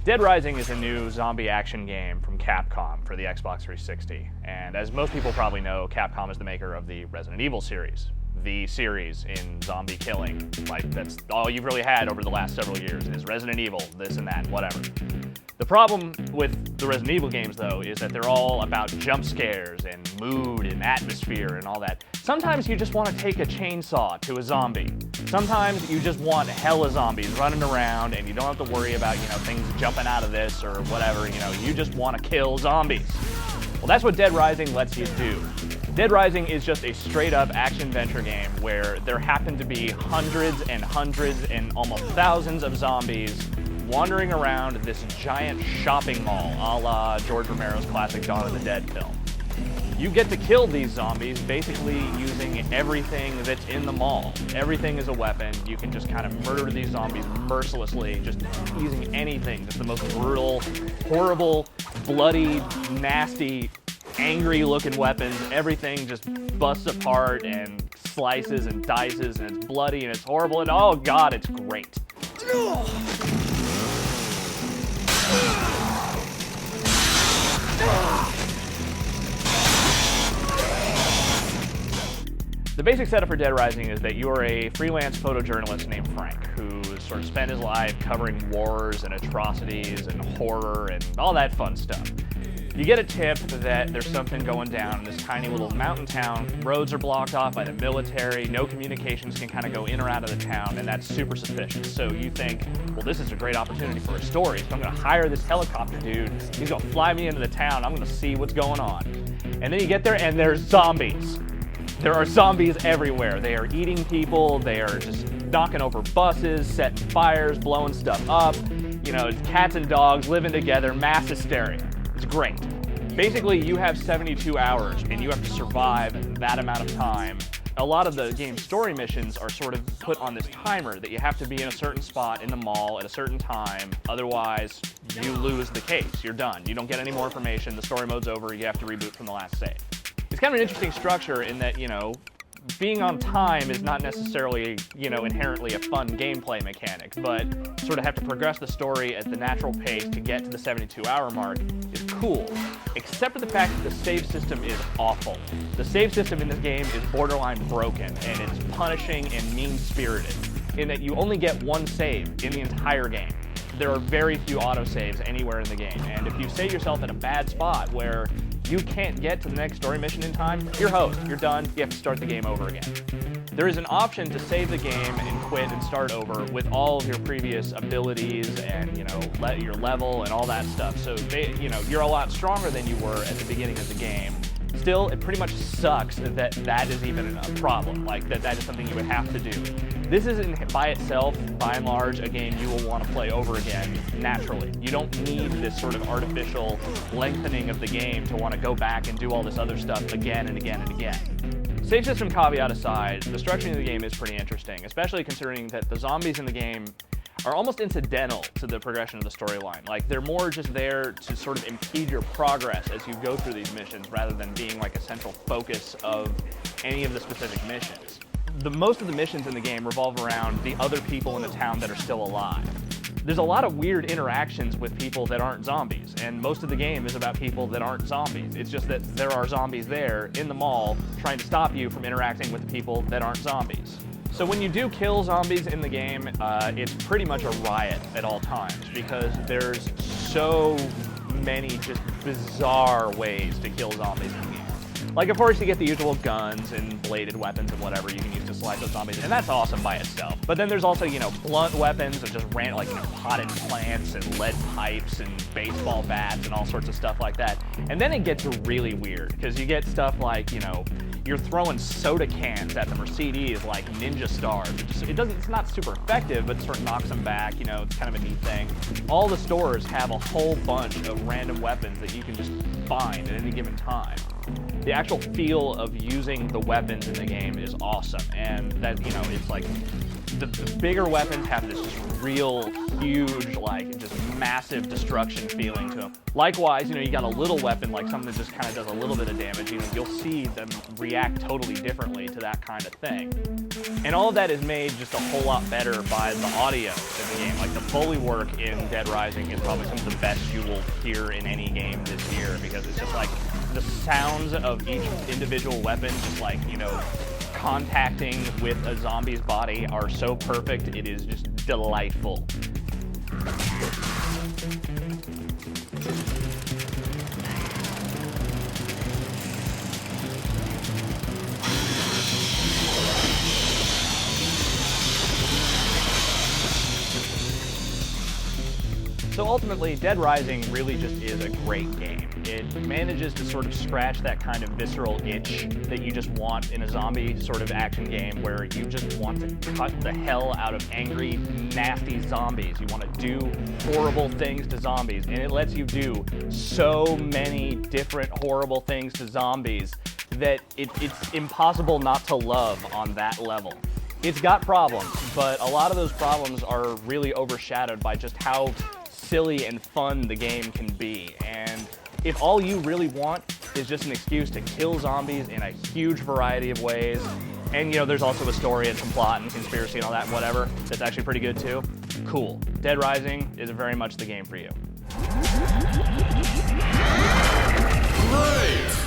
Dead Rising is a new zombie action game from Capcom for the Xbox 360. And as most people probably know, Capcom is the maker of the Resident Evil series. The series in zombie killing. Like, that's all you've really had over the last several years is Resident Evil, this and that, whatever. The problem with the Resident Evil games, though, is that they're all about jump scares and mood and atmosphere and all that. Sometimes you just want to take a chainsaw to a zombie. Sometimes you just want hella zombies running around and you don't have to worry about, things jumping out of this or whatever, you just want to kill zombies. Well, that's what Dead Rising lets you do. Dead Rising is just a straight-up action-adventure game where there happen to be hundreds and almost thousands of zombies wandering around this giant shopping mall, a la George Romero's classic Dawn of the Dead film. You get to kill these zombies basically using everything that's in the mall. Everything is a weapon. You can just kind of murder these zombies mercilessly, just using anything. Just the most brutal, horrible, bloody, nasty, angry-looking weapons. Everything just busts apart and slices and dices, and it's bloody and it's horrible, and oh god, it's great. The basic setup for Dead Rising is that you are a freelance photojournalist named Frank who sort of spent his life covering wars and atrocities and horror and all that fun stuff. You get a tip that there's something going down in this tiny little mountain town. Roads are blocked off by the military, no communications can kind of go in or out of the town, and that's super suspicious. So you think, well, this is a great opportunity for a story, so I'm gonna hire this helicopter dude, he's gonna fly me into the town, I'm gonna see what's going on. And then you get there and there's zombies. There are zombies everywhere. They are eating people, they are just knocking over buses, setting fires, blowing stuff up. It's cats and dogs living together, mass hysteria. It's great. Basically, you have 72 hours and you have to survive that amount of time. A lot of the game's story missions are sort of put on this timer that you have to be in a certain spot in the mall at a certain time, otherwise you lose the case, you're done. You don't get any more information, the story mode's over, you have to reboot from the last save. It's kind of an interesting structure in that, being on time is not necessarily, inherently a fun gameplay mechanic, but sort of have to progress the story at the natural pace to get to the 72-hour mark is cool, except for the fact that the save system is awful. The save system in this game is borderline broken, and it's punishing and mean-spirited, in that you only get one save in the entire game. There are very few autosaves anywhere in the game, and if you save yourself in a bad spot where you can't get to the next story mission in time, you're host, you're done, you have to start the game over again. There is an option to save the game and quit and start over with all of your previous abilities and, your level and all that stuff. So, you're a lot stronger than you were at the beginning of the game. Still, it pretty much sucks that is even a problem, like that is something you would have to do. This isn't by itself, by and large, a game you will want to play over again naturally. You don't need this sort of artificial lengthening of the game to want to go back and do all this other stuff again and again and again. Save system caveat aside, the structuring of the game is pretty interesting, especially considering that the zombies in the game are almost incidental to the progression of the storyline. Like, they're more just there to sort of impede your progress as you go through these missions rather than being like a central focus of any of the specific missions. Most of the missions in the game revolve around the other people in the town that are still alive. There's a lot of weird interactions with people that aren't zombies, and most of the game is about people that aren't zombies. It's just that there are zombies there in the mall trying to stop you from interacting with the people that aren't zombies. So when you do kill zombies in the game, it's pretty much a riot at all times because there's so many just bizarre ways to kill zombies in the game. Like, of course, you get the usual guns and bladed weapons and whatever you can use to slice those zombies, and that's awesome by itself. But then there's also, blunt weapons of just random, like, potted plants and lead pipes and baseball bats and all sorts of stuff like that. And then it gets really weird, because you get stuff like, you're throwing soda cans at them or CDs like ninja stars. It's not super effective, but it sort of knocks them back, it's kind of a neat thing. All the stores have a whole bunch of random weapons that you can just find at any given time. The actual feel of using the weapons in the game is awesome, and that, it's like the bigger weapons have this just real huge, like, just massive destruction feeling to them. Likewise, you got a little weapon, like something that just kind of does a little bit of damage, you'll see them react totally differently to that kind of thing. And all of that is made just a whole lot better by the audio in the game. Like, the Foley work in Dead Rising is probably some of the best you will hear in any game this year, because it's just like the sounds of each individual weapon just like, you know, contacting with a zombie's body are so perfect, it is just delightful. So ultimately, Dead Rising really just is a great game. It manages to sort of scratch that kind of visceral itch that you just want in a zombie sort of action game, where you just want to cut the hell out of angry, nasty zombies. You want to do horrible things to zombies, and it lets you do so many different horrible things to zombies that it's impossible not to love on that level. It's got problems, but a lot of those problems are really overshadowed by just how silly and fun the game can be. And if all you really want is just an excuse to kill zombies in a huge variety of ways, and you know, there's also a story and some plot and conspiracy and all that and whatever, that's actually pretty good too, cool. Dead Rising is very much the game for you. Great!